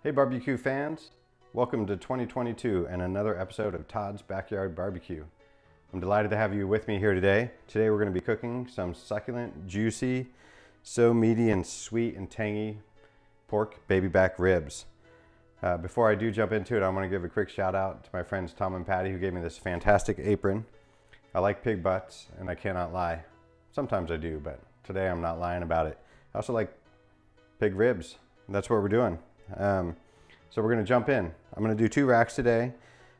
Hey barbecue fans, welcome to 2022 and another episode of Todd's Backyard Barbecue. I'm delighted to have you with me here today. Today we're going to be cooking some succulent, juicy, so meaty and sweet and tangy pork baby back ribs. Before I do jump into it, I want to give a quick shout out to my friends Tom and Patty who gave me this fantastic apron. I like pig butts and I cannot lie. Sometimes I do, but today I'm not lying about it. I also like pig ribs, and that's what we're doing. So we're going to jump in. I'm going to do 2 racks today.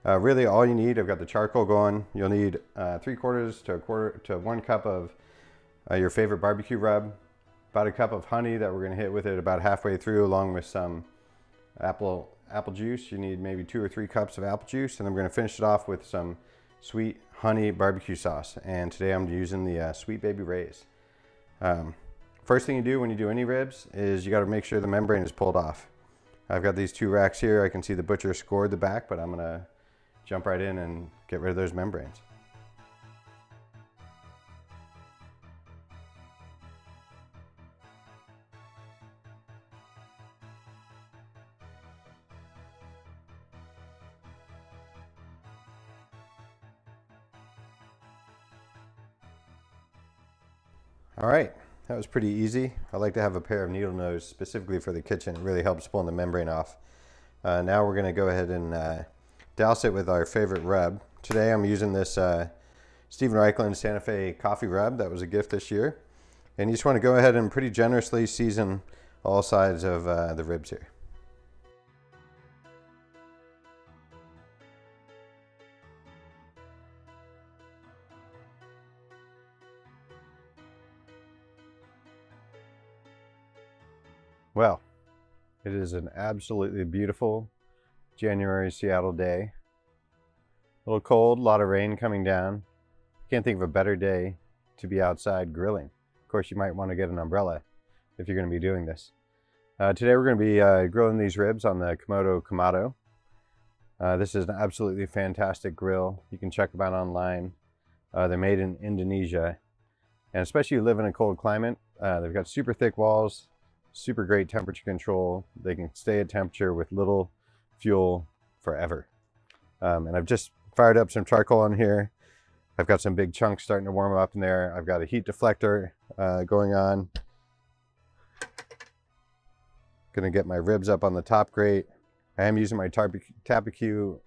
Really all you need, I've got the charcoal going. You'll need 3/4 to 1/4 to 1 cup of your favorite barbecue rub, about a cup of honey that we're going to hit with it about halfway through, along with some apple juice. You need maybe 2 or 3 cups of apple juice, and then we're going to finish it off with some sweet honey barbecue sauce. And today I'm using the Sweet Baby Ray's. First thing you do when you do any ribs is you got to make sure the membrane is pulled off. I've got these 2 racks here. I can see the butcher scored the back, but I'm gonna jump right in and get rid of those membranes. All right, that was pretty easy. I like to have a pair of needle nose specifically for the kitchen. It really helps pulling the membrane off. Now we're gonna go ahead and douse it with our favorite rub. Today I'm using this Stephen Reichlin Santa Fe coffee rub that was a gift this year. And you just want to go ahead and pretty generously season all sides of the ribs here. Well, it is an absolutely beautiful January Seattle day. A little cold, a lot of rain coming down. Can't think of a better day to be outside grilling. Of course, you might want to get an umbrella if you're going to be doing this. Today we're going to be grilling these ribs on the Komodo Kamado. This is an absolutely fantastic grill. You can check them out online. They're made in Indonesia. And especially if you live in a cold climate, they've got super thick walls, super great temperature control. They can stay at temperature with little fuel forever. And I've just fired up some charcoal on here. I've got some big chunks starting to warm up in there. I've got a heat deflector going on. Gonna get my ribs up on the top grate. I am using my BBQ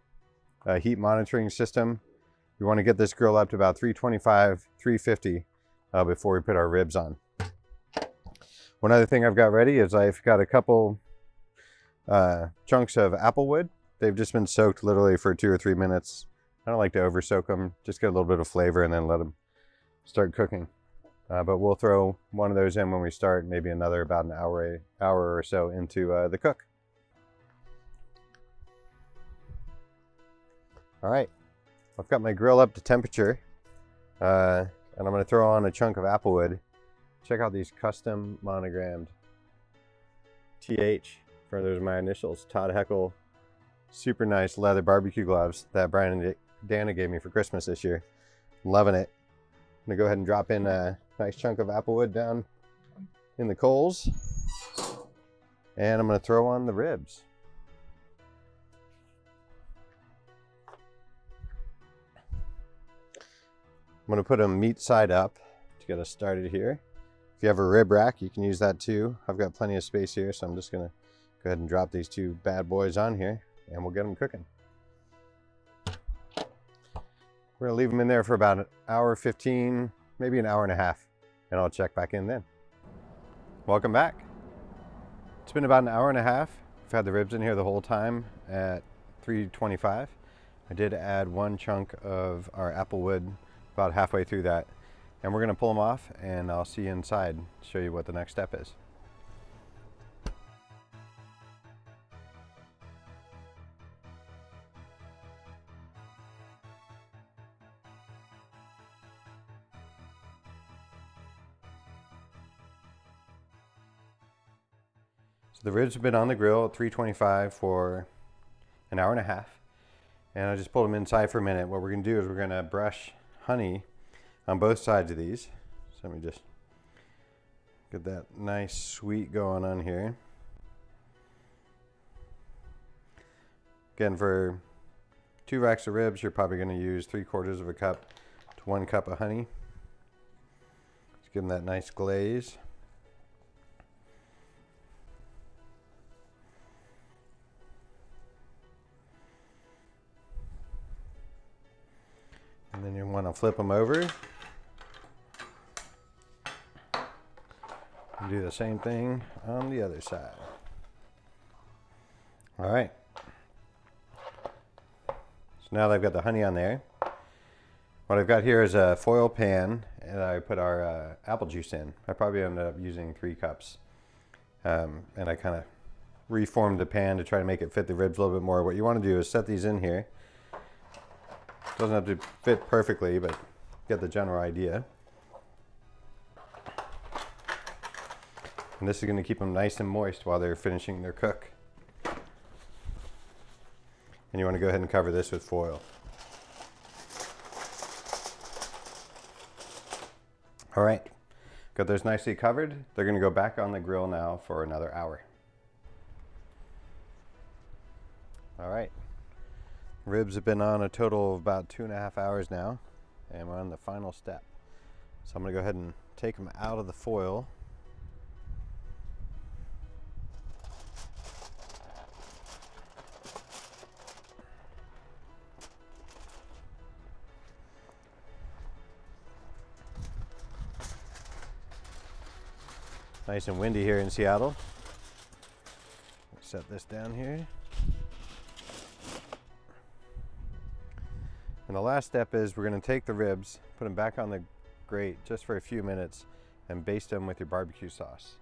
heat monitoring system. We want to get this grill up to about 325, 350 before we put our ribs on. One other thing I've got ready is I've got a couple chunks of apple wood. They've just been soaked literally for 2 or 3 minutes. I don't like to over soak them, just get a little bit of flavor and then let them start cooking. But we'll throw one of those in when we start, maybe another about an hour or so into the cook. All right, I've got my grill up to temperature and I'm gonna throw on a chunk of apple wood. Check out these custom monogrammed TH, for those are my initials, Todd Heckle. Super nice leather barbecue gloves that Brian and Dana gave me for Christmas this year. I'm loving it. I'm gonna go ahead and drop in a nice chunk of apple wood down in the coals. And I'm gonna throw on the ribs. I'm gonna put them meat side up to get us started here. If you have a rib rack, you can use that too. I've got plenty of space here, so I'm just gonna go ahead and drop these 2 bad boys on here and we'll get them cooking. We're gonna leave them in there for about an hour 15, maybe an hour and a half, and I'll check back in then. Welcome back. It's been about an hour and a half. I've had the ribs in here the whole time at 325. I did add 1 chunk of our apple wood about halfway through that. And we're gonna pull them off and I'll see you inside, show you what the next step is. So the ribs have been on the grill at 325 for an hour and a half. And I just pulled them inside for a minute. What we're gonna do is we're gonna brush honey on both sides of these. So let me just get that nice sweet going on here. Again, for 2 racks of ribs, you're probably going to use 3/4 of a cup to 1 cup of honey. Just give them that nice glaze. And then you want to flip them over. And do the same thing on the other side. All right. So now that I've got the honey on there, what I've got here is a foil pan, and I put our apple juice in. I probably ended up using 3 cups. And I kind of reformed the pan to try to make it fit the ribs a little bit more. What you want to do is set these in here. Doesn't have to fit perfectly, but get the general idea. And this is going to keep them nice and moist while they're finishing their cook. And you want to go ahead and cover this with foil. All right, got those nicely covered. They're going to go back on the grill now for another hour. All right, ribs have been on a total of about 2.5 hours now, and we're on the final step. So I'm going to go ahead and take them out of the foil. Nice and windy here in Seattle. Set this down here. And the last step is we're going to take the ribs, put them back on the grate just for a few minutes, and baste them with your barbecue sauce.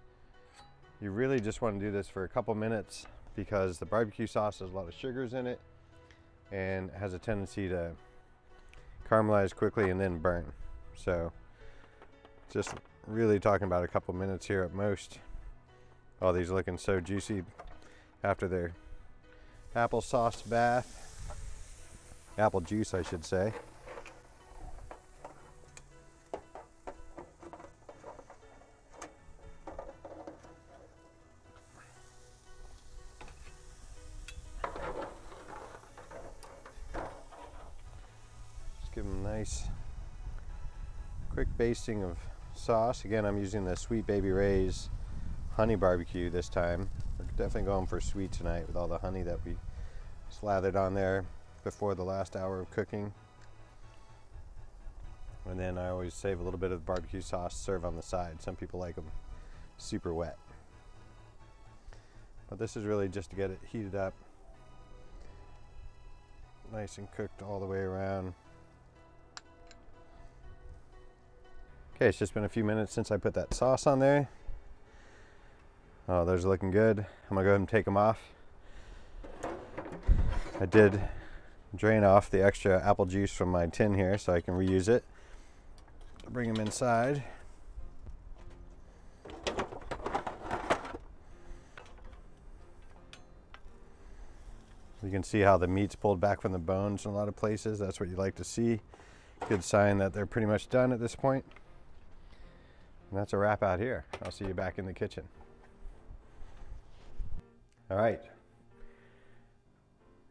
You really just want to do this for a couple minutes because the barbecue sauce has a lot of sugars in it and has a tendency to caramelize quickly and then burn. So just really talking about a couple minutes here at most. Oh, these are looking so juicy after their applesauce bath. Apple juice, I should say. Just give them a nice quick basting of sauce. Again, I'm using the Sweet Baby Ray's honey barbecue this time. We're definitely going for sweet tonight with all the honey that we slathered on there before the last hour of cooking. And then I always save a little bit of barbecue sauce to serve on the side. Some people like them super wet. But this is really just to get it heated up, nice and cooked all the way around. Okay, it's just been a few minutes since I put that sauce on there. Oh, those are looking good. I'm gonna go ahead and take them off. I did drain off the extra apple juice from my tin here so I can reuse it. Bring them inside. You can see how the meat's pulled back from the bones in a lot of places. That's what you like to see. Good sign that they're pretty much done at this point. And that's a wrap out here. I'll see you back in the kitchen. All right.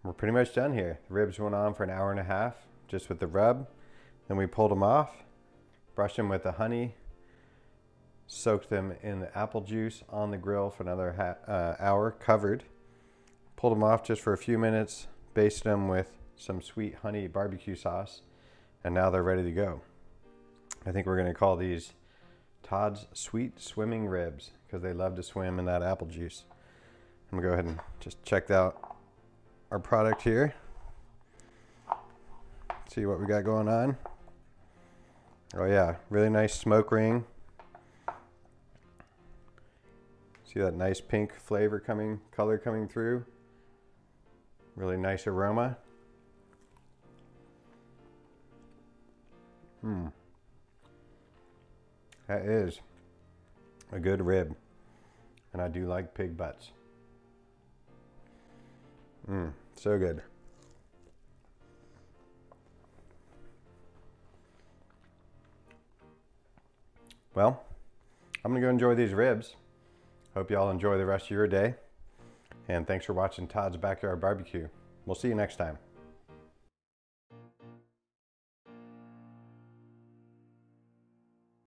We're pretty much done here. The ribs went on for an hour and a half just with the rub. Then we pulled them off, brushed them with the honey, soaked them in the apple juice on the grill for another hour, covered. Pulled them off just for a few minutes, basted them with some sweet honey barbecue sauce, and now they're ready to go. I think we're going to call these Todd's Sweet Swimming Ribs because they love to swim in that apple juice. I'm going to go ahead and just check out our product here. See what we got going on. Oh yeah, really nice smoke ring. See that nice pink flavor color coming through. Really nice aroma. That is a good rib. And I do like pig butts. So good. Well, I'm gonna go enjoy these ribs. Hope y'all enjoy the rest of your day. And thanks for watching Todd's Backyard Barbecue. We'll see you next time.